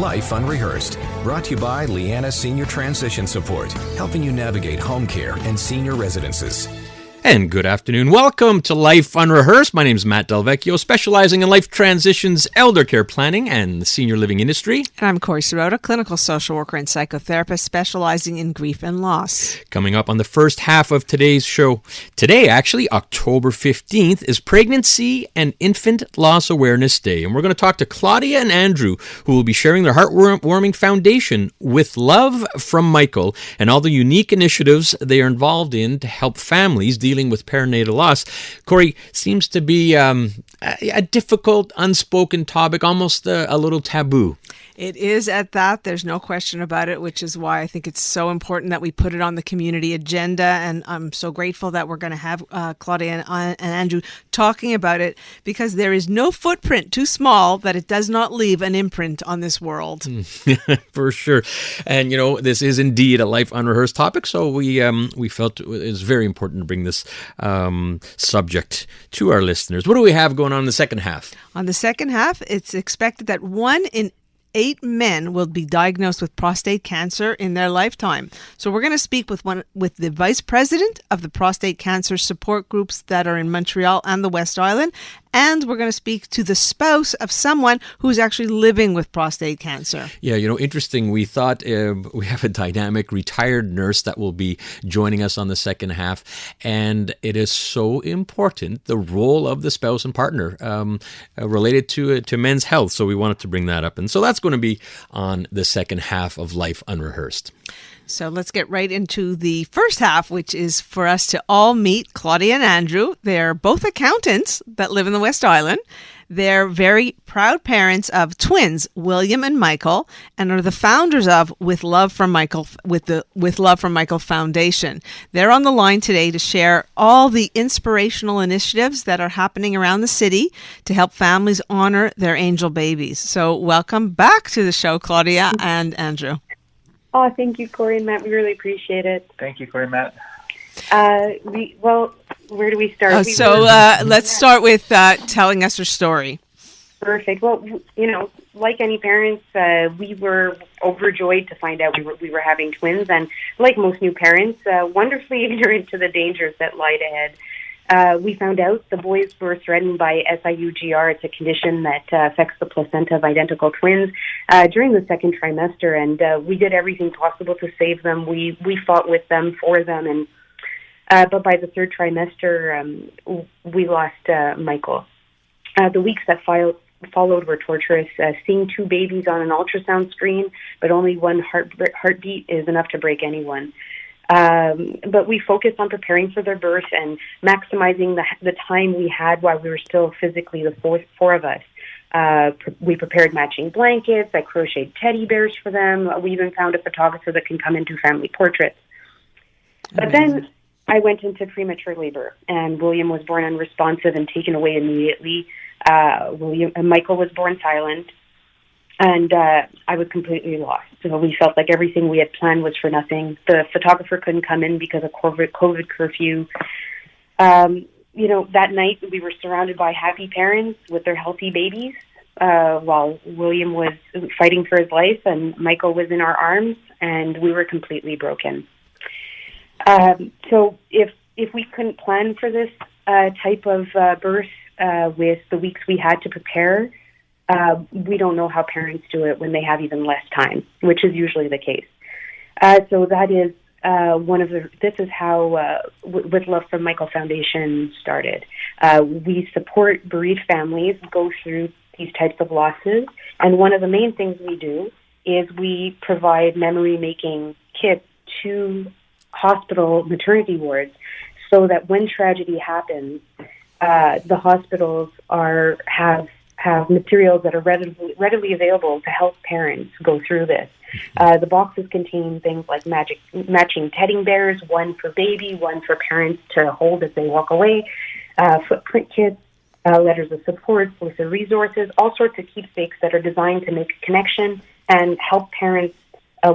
Life Unrehearsed, brought to you by Lianas Senior Transition Support, helping you navigate home care and senior residences. And good afternoon. Welcome to Life Unrehearsed. My name is Matt Delvecchio, specializing in life transitions, elder care planning, and the senior living industry. And I'm Corey Sirota, clinical social worker and psychotherapist, specializing in grief and loss. Coming up on the first half of today's show, today, actually, October 15th, is Pregnancy and Infant Loss Awareness Day. And we're going to talk to Claudia and Andrew, who will be sharing their heartwarming foundation, With Love from Michael, and all the unique initiatives they are involved in to help families dealing with perinatal loss. Corey, seems to be a difficult, unspoken topic, almost a little taboo. It is at that. There's no question about it, which is why I think it's so important that we put it on the community agenda. And I'm so grateful that we're going to have Claudia and Andrew talking about it, because there is no footprint too small that it does not leave an imprint on this world. For sure. And, you know, this is indeed a life unrehearsed topic. So we felt it was very important to bring this subject to our listeners. What do we have going on in the second half? On the second half, it's expected that 1 in 8 men will be diagnosed with prostate cancer in their lifetime. So we're going to speak with the vice president of the prostate cancer support groups that are in Montreal and the West Island. And we're going to speak to the spouse of someone who's actually living with prostate cancer. Yeah, you know, interesting. We thought we have a dynamic retired nurse that will be joining us on the second half. And it is so important, the role of the spouse and partner related to men's health. So we wanted to bring that up. And so that's going to be on the second half of Life Unrehearsed. So let's get right into the first half, which is for us to all meet Claudia and Andrew. They're both accountants that live in the West Island. They're very proud parents of twins, William and Michael, and are the founders of With Love from Michael, with the With Love from Michael Foundation. They're on the line today to share all the inspirational initiatives that are happening around the city to help families honor their angel babies. So welcome back to the show, Claudia and Andrew. Oh, thank you, Corey and Matt. We really appreciate it. Thank you, Corey and Matt. Where do we start? Let's start with telling us your story. Perfect. Well, you know, like any parents, we were overjoyed to find out we were having twins, and like most new parents, wonderfully ignorant to the dangers that lied ahead. We found out the boys were threatened by SIUGR. It's a condition that affects the placenta of identical twins during the second trimester, and we did everything possible to save them. We fought with them, for them, and but by the third trimester, we lost Michael. The weeks that followed were torturous. Seeing 2 babies on an ultrasound screen, but only one heartbeat is enough to break anyone. But we focused on preparing for their birth and maximizing the time we had while we were still physically the four of us. We prepared matching blankets. I crocheted teddy bears for them. We even found a photographer that can come and do family portraits. But then I went into premature labor, and William was born unresponsive and taken away immediately. Michael was born silent. And I was completely lost. So we felt like everything we had planned was for nothing. The photographer couldn't come in because of COVID curfew. You know, that night we were surrounded by happy parents with their healthy babies, while William was fighting for his life and Michael was in our arms, and we were completely broken. So if we couldn't plan for this type of birth with the weeks we had to prepare, we don't know how parents do it when they have even less time, which is usually the case. So that is this is how With Love from Michael Foundation started. We support bereaved families go through these types of losses, and one of the main things we do is we provide memory-making kits to hospital maternity wards so that when tragedy happens, the hospitals have materials that are readily available to help parents go through this. The boxes contain things like matching teddy bears, one for baby, one for parents to hold as they walk away, footprint kits, letters of support, lists of resources, all sorts of keepsakes that are designed to make a connection and help parents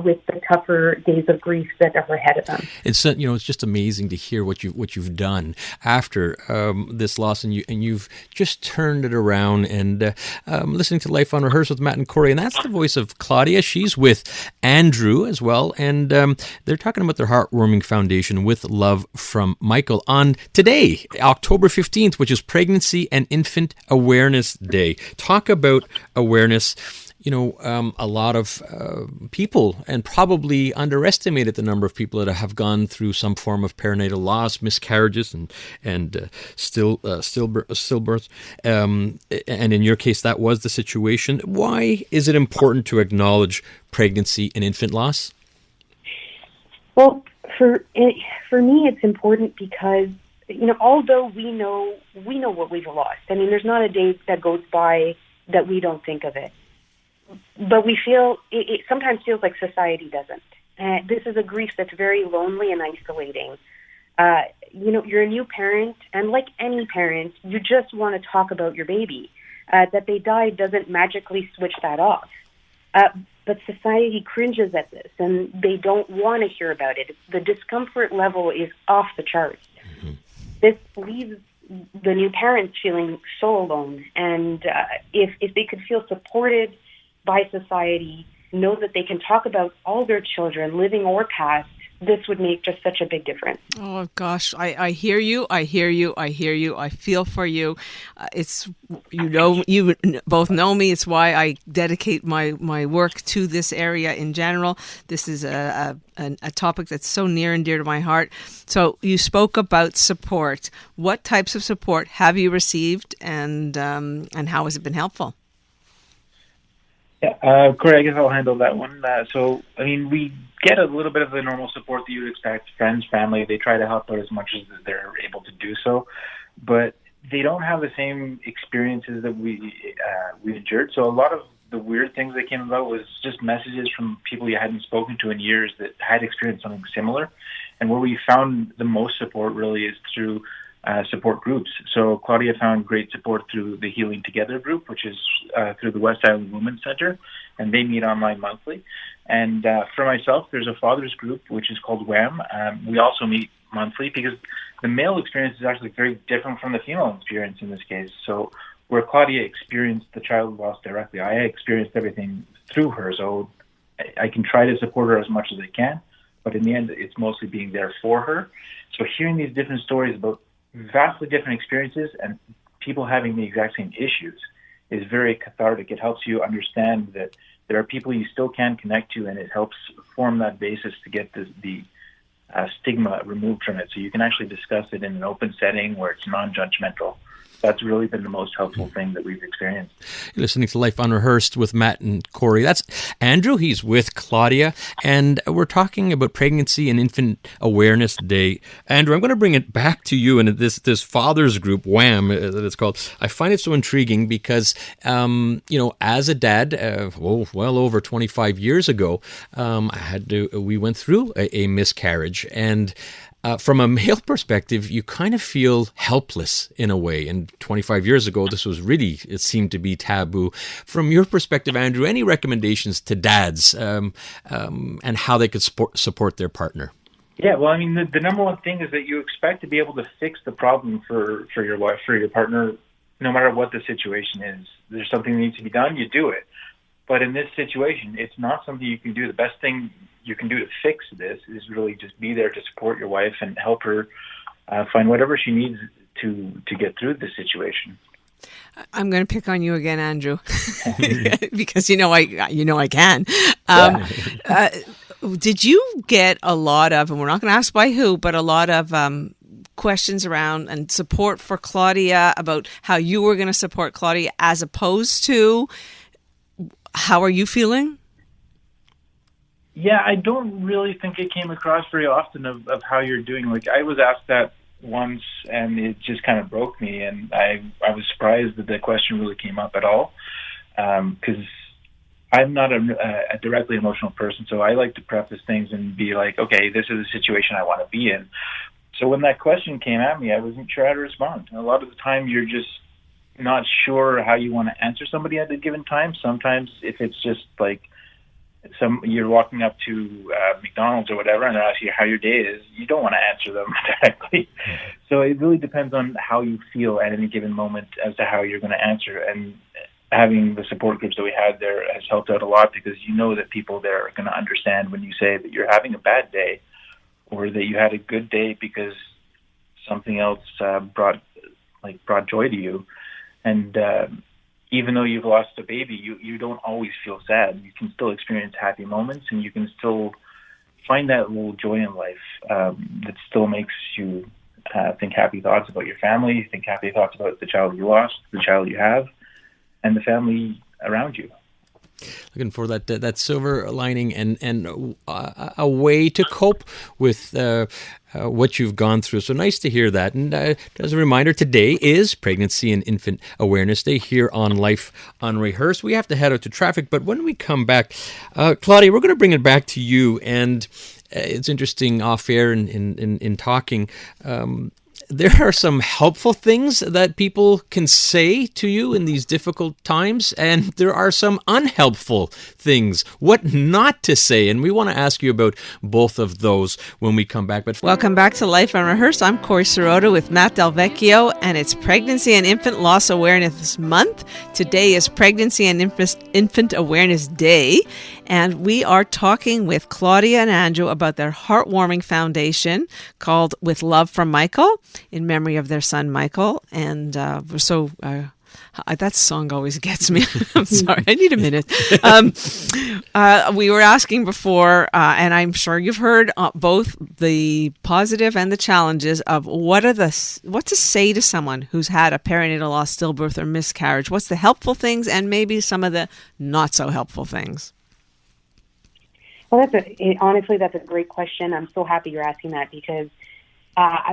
with the tougher days of grief that are ahead of them. It's it's just amazing to hear what you've done after this loss, and you've just turned it around. And listening to Life on Rehearse with Matt and Corey, and that's the voice of Claudia. She's with Andrew as well, and they're talking about their heartwarming foundation with love from Michael on today, October 15th, which is Pregnancy and Infant Awareness Day. Talk about awareness. A lot of people, and probably underestimated the number of people that have gone through some form of perinatal loss, miscarriages, and stillbirths. And in your case, that was the situation. Why is it important to acknowledge pregnancy and infant loss? Well, for me, it's important because although we know what we've lost. I mean, there's not a day that goes by that we don't think of it. But we feel, it sometimes feels like society doesn't. This is a grief that's very lonely and isolating. You're a new parent, and like any parent, you just want to talk about your baby. That they died doesn't magically switch that off. But society cringes at this, and they don't want to hear about it. The discomfort level is off the charts. Mm-hmm. This leaves the new parents feeling so alone. And if they could feel supported by society, know that they can talk about all their children, living or past, this would make just such a big difference. Oh gosh, I hear you. I feel for you. It's you both know me. It's why I dedicate my work to this area in general. This is a topic that's so near and dear to my heart. So you spoke about support. What types of support have you received, and how has it been helpful? Yeah, Corey, I guess I'll handle that one. We get a little bit of the normal support that you would expect. Friends, family, they try to help out as much as they're able to do so. But they don't have the same experiences that we endured. So a lot of the weird things that came about was just messages from people you hadn't spoken to in years that had experienced something similar. And where we found the most support really is through support groups. So Claudia found great support through the Healing Together group, which is through the West Island Women's Center, and they meet online monthly. And for myself, there's a father's group, which is called WHAM. We also meet monthly because the male experience is actually very different from the female experience in this case. So where Claudia experienced the child loss directly, I experienced everything through her. So I can try to support her as much as I can, but in the end, it's mostly being there for her. So hearing these different stories about vastly different experiences and people having the exact same issues is very cathartic. It helps you understand that there are people you still can connect to, and it helps form that basis to get the stigma removed from it. So you can actually discuss it in an open setting where it's non-judgmental. That's really been the most helpful thing that we've experienced. You're listening to Life Unrehearsed with Matt and Corey. That's Andrew. He's with Claudia, and we're talking about Pregnancy and Infant Awareness Day. Andrew, I'm going to bring it back to you and this father's group, WHAM, that it's called. I find it so intriguing because, as a dad, well over 25 years ago, we went through a miscarriage, and from a male perspective, you kind of feel helpless in a way. And 25 years ago, it seemed to be taboo. From your perspective, Andrew, any recommendations to dads and how they could support their partner? Yeah, well, I mean, the number one thing is that you expect to be able to fix the problem for your wife, for your partner, no matter what the situation is. There's something that needs to be done, you do it. But in this situation, it's not something you can do. The best thing you can do to fix this is really just be there to support your wife and help her find whatever she needs to get through this situation. I'm going to pick on you again, Andrew, because I can. Did you get a lot of, and we're not going to ask by who, but a lot of questions around and support for Claudia about how you were going to support Claudia as opposed to how are you feeling? Yeah, I don't really think it came across very often of how you're doing. Like, I was asked that once, and it just kind of broke me, and I was surprised that the question really came up at all, because I'm not a directly emotional person, so I like to preface things and be like, okay, this is a situation I want to be in. So when that question came at me, I wasn't sure how to respond. And a lot of the time, you're just not sure how you want to answer somebody at a given time. Sometimes if it's just like you're walking up to McDonald's or whatever, and they're asking you how your day is, you don't want to answer them directly. So it really depends on how you feel at any given moment as to how you're going to answer. And having the support groups that we had there has helped out a lot, because you know that people there are going to understand when you say that you're having a bad day or that you had a good day because something else brought joy to you. And even though you've lost a baby, you don't always feel sad. You can still experience happy moments, and you can still find that little joy in life that still makes you think happy thoughts about your family, think happy thoughts about the child you lost, the child you have, and the family around you. Looking for that silver lining and a way to cope with what you've gone through. So nice to hear that. And as a reminder, today is Pregnancy and Infant Awareness Day here on Life Unrehearsed. We have to head out to traffic, but when we come back, Claudia, we're going to bring it back to you. And it's interesting off air in talking. There are some helpful things that people can say to you in these difficult times, and there are some unhelpful things, what not to say. And we want to ask you about both of those when we come back. But welcome back to Life Unrehearsed. I'm Corey Sirota with Matt Delvecchio, and it's Pregnancy and Infant Loss Awareness Month. Today is Pregnancy and Infant Awareness Day, and we are talking with Claudia and Andrew about their heartwarming foundation called With Love from Michael, in memory of their son Michael. And that song always gets me. I'm sorry, I need a minute. We were asking before, and I'm sure you've heard both the positive and the challenges of what to say to someone who's had a perinatal loss, stillbirth, or miscarriage. What's the helpful things, and maybe some of the not so helpful things? Well, honestly, that's a great question. I'm so happy you're asking that, because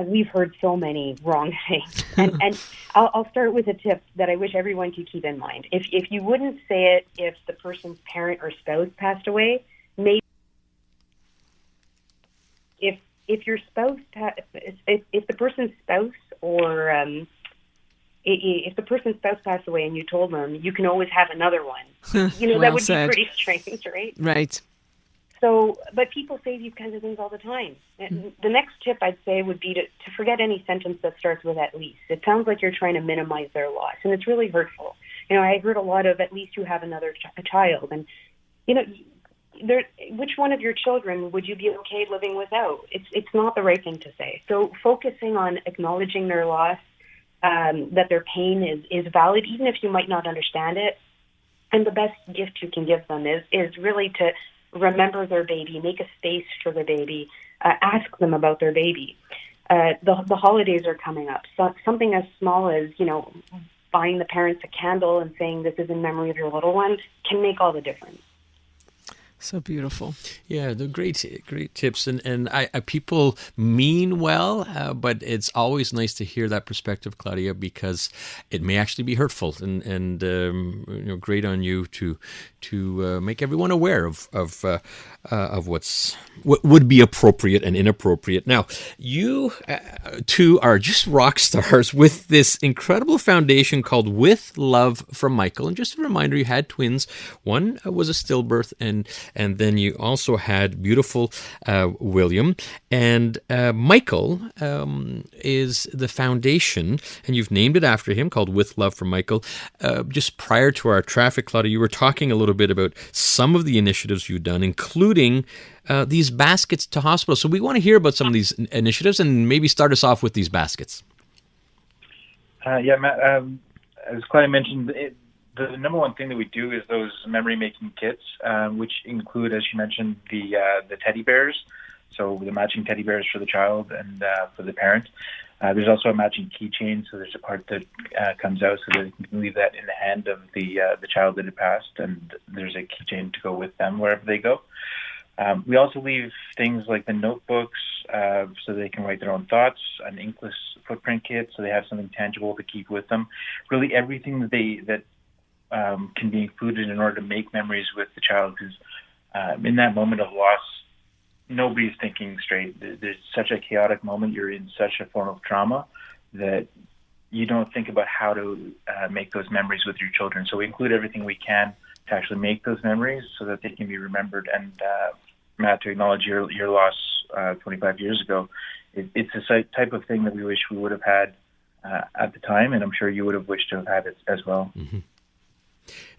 we've heard so many wrong things. And I'll start with a tip that I wish everyone could keep in mind. If you wouldn't say it if the person's parent or spouse passed away, maybe if your spouse, if the person's spouse or if the person's spouse passed away and you told them you can always have another one, well that would said. be pretty strange, right? Right. So, but people say these kinds of things all the time. And the next tip I'd say would be to forget any sentence that starts with "at least." It sounds like you're trying to minimize their loss, and it's really hurtful. I heard a lot of "at least you have another child," and which one of your children would you be okay living without? It's not the right thing to say. So, focusing on acknowledging their loss, that their pain is valid, even if you might not understand it, and the best gift you can give them is really to remember their baby, make a space for the baby, ask them about their baby. The holidays are coming up. So something as small as, buying the parents a candle and saying this is in memory of your little one can make all the difference. So beautiful. Yeah, they're great tips, and people mean well, but it's always nice to hear that perspective, Claudia, because it may actually be hurtful, and great on you to make everyone aware of what would be appropriate and inappropriate. Now, you two are just rock stars with this incredible foundation called With Love from Michael. And just a reminder, you had twins. One was a stillbirth, and then you also had beautiful William. And Michael is the foundation, and you've named it after him, called With Love from Michael. Just prior to our traffic, Claudia, you were talking a little bit about some of the initiatives you've done, including these baskets to hospitals. So we want to hear about some of these initiatives, and maybe start us off with these baskets. Yeah, Matt, as Claudia mentioned, the number one thing that we do is those memory-making kits, which include, as she mentioned, the teddy bears. So the matching teddy bears for the child and for the parent. There's also a matching keychain, so there's a part that comes out so that you can leave that in the hand of the child that had passed, and there's a keychain to go with them wherever they go. We also leave things like the notebooks so they can write their own thoughts, an inkless footprint kit so they have something tangible to keep with them. Really everything that can be included in order to make memories with the child, because in that moment of loss, nobody's thinking straight. There's such a chaotic moment. You're in such a form of trauma that you don't think about how to make those memories with your children. So we include everything we can to actually make those memories so that they can be remembered. And Matt, to acknowledge your loss 25 years ago, it's a type of thing that we wish we would have had at the time, and I'm sure you would have wished to have had it as well. Mm-hmm.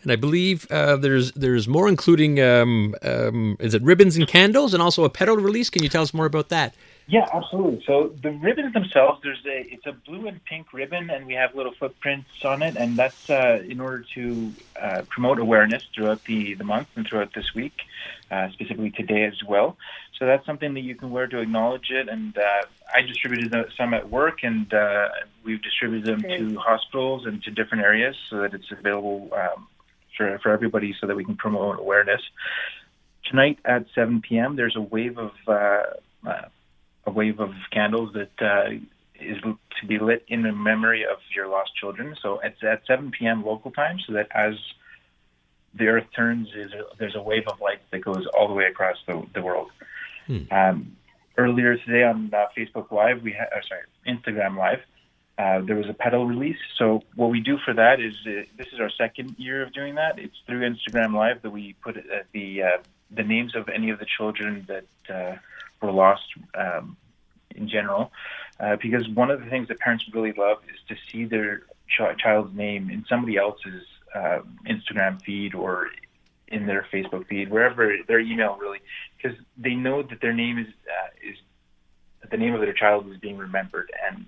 And I believe there's more, including is it ribbons and candles, and also a petal release? Can you tell us more about that? Yeah, absolutely. So the ribbons themselves, it's a blue and pink ribbon, and we have little footprints on it, and that's in order to promote awareness throughout the month and throughout this week, specifically today as well. So that's something that you can wear to acknowledge it, and I distributed some at work, and we've distributed them to hospitals and to different areas so that it's available for everybody so that we can promote awareness. Tonight at 7 p.m., there's a wave of candles that is to be lit in the memory of your lost children. So it's at 7 p.m. local time, so that as the earth turns, there's a wave of light that goes all the way across the world. Earlier today on Facebook Live, Instagram Live, there was a petal release. So what we do for that is, this is our second year of doing that. It's through Instagram Live that we put the names of any of the children that were lost in general, because one of the things that parents really love is to see their child's name in somebody else's Instagram feed or in their Facebook feed, wherever, their email, really, because they know that their name is the name of their child is being remembered, and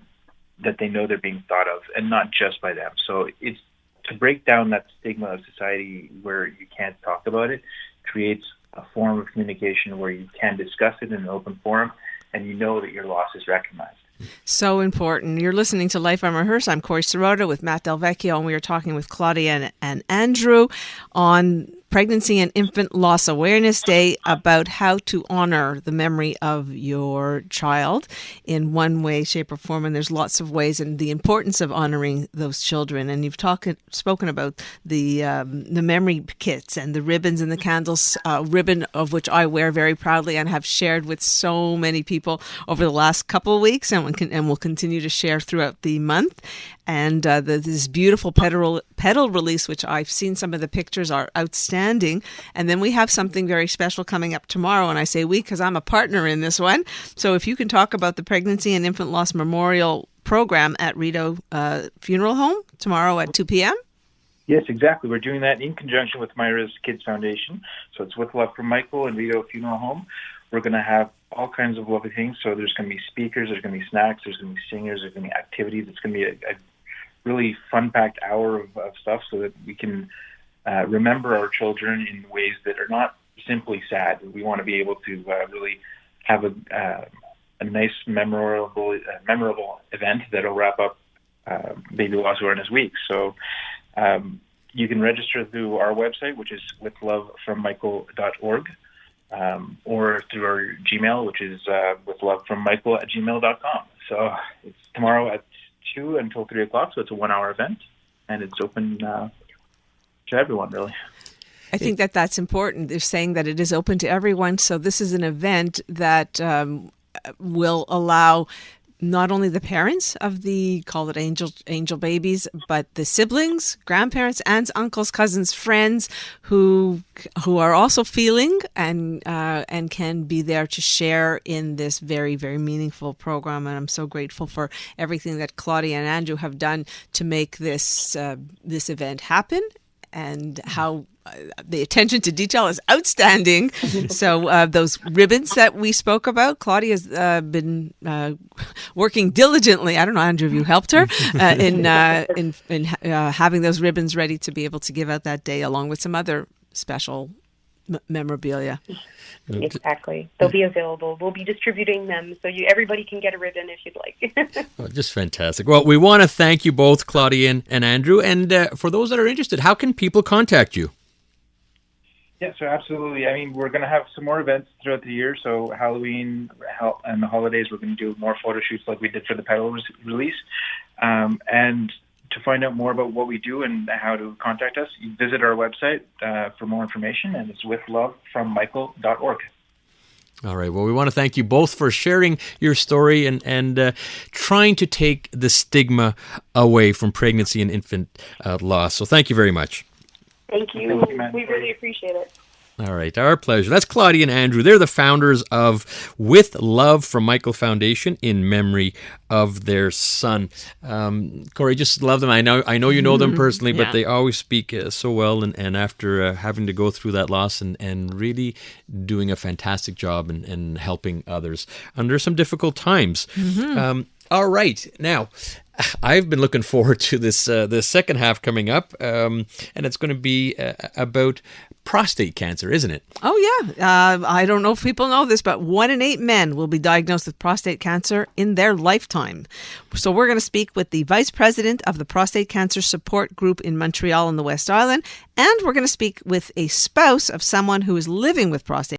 that they know they're being thought of, and not just by them. So it's to break down that stigma of society where you can't talk about it, creates a form of communication where you can discuss it in an open forum, and you know that your loss is recognized. So important. You're listening to Life Unrehearsed. I'm Corey Sirota with Matt Delvecchio, and we are talking with Claudia and Andrew on Pregnancy and Infant Loss Awareness Day, about how to honor the memory of your child in one way, shape, or form. And there's lots of ways, and the importance of honoring those children. And you've spoken about the memory kits and the ribbons and the candles, ribbon of which I wear very proudly and have shared with so many people over the last couple of weeks, and will continue to share throughout the month. And this beautiful petal release, which I've seen some of the pictures, are outstanding. And then we have something very special coming up tomorrow. And I say we because I'm a partner in this one. So if you can talk about the Pregnancy and Infant Loss Memorial Program at Rideau Funeral Home tomorrow at 2 p.m. Yes, exactly. We're doing that in conjunction with Myra's Kids Foundation. So it's with love from Michael and Rideau Funeral Home. We're going to have all kinds of lovely things. So there's going to be speakers, there's going to be snacks, there's going to be singers, there's going to be activities. It's going to be a really fun-packed hour of stuff so that we can remember our children in ways that are not simply sad. We want to be able to really have a nice, memorable event that will wrap up Baby Loss Awareness Week. So you can register through our website, which is withlovefrommichael.org, or through our Gmail, which is withlovefrommichael@gmail.com. So it's tomorrow at 2 until 3 o'clock, so it's a 1-hour event, and it's open to everyone, really. I think that's important. They're saying that it is open to everyone, so this is an event that will allow not only the parents of the, call it angel babies, but the siblings, grandparents, aunts, uncles, cousins, friends who are also feeling and can be there to share in this very, very meaningful program. And I'm so grateful for everything that Claudia and Andrew have done to make this event happen, and how the attention to detail is outstanding. So those ribbons that we spoke about, Claudia's been working diligently. I don't know, Andrew, if you helped her in having those ribbons ready to be able to give out that day, along with some other special memorabilia. Exactly. They'll be available. We'll be distributing them, so everybody can get a ribbon if you'd like. Oh, just fantastic. Well, we want to thank you both, Claudia and Andrew. And for those that are interested, how can people contact you? Yeah, so absolutely. I mean, we're going to have some more events throughout the year. So Halloween and the holidays, we're going to do more photo shoots like we did for the petal release. And to find out more about what we do and how to contact us, you visit our website for more information, and it's withlovefrommichael.org. All right. Well, we want to thank you both for sharing your story and trying to take the stigma away from pregnancy and infant loss. So thank you very much. Thank you. Thank you, man. We really appreciate it. All right, our pleasure. That's Claudia and Andrew. They're the founders of With Love from Michael Foundation in memory of their son. Corey, just love them. I know you know them personally, but Yeah. they always speak so well. And after having to go through that loss and really doing a fantastic job and helping others under some difficult times. All right, now I've been looking forward to this the second half coming up, and it's going to be about prostate cancer, isn't it? Oh, yeah. I don't know if people know this, but 1 in 8 men will be diagnosed with prostate cancer in their lifetime. So we're going to speak with the vice president of the Prostate Cancer Support Group in Montreal in the West Island, and we're going to speak with a spouse of someone who is living with prostate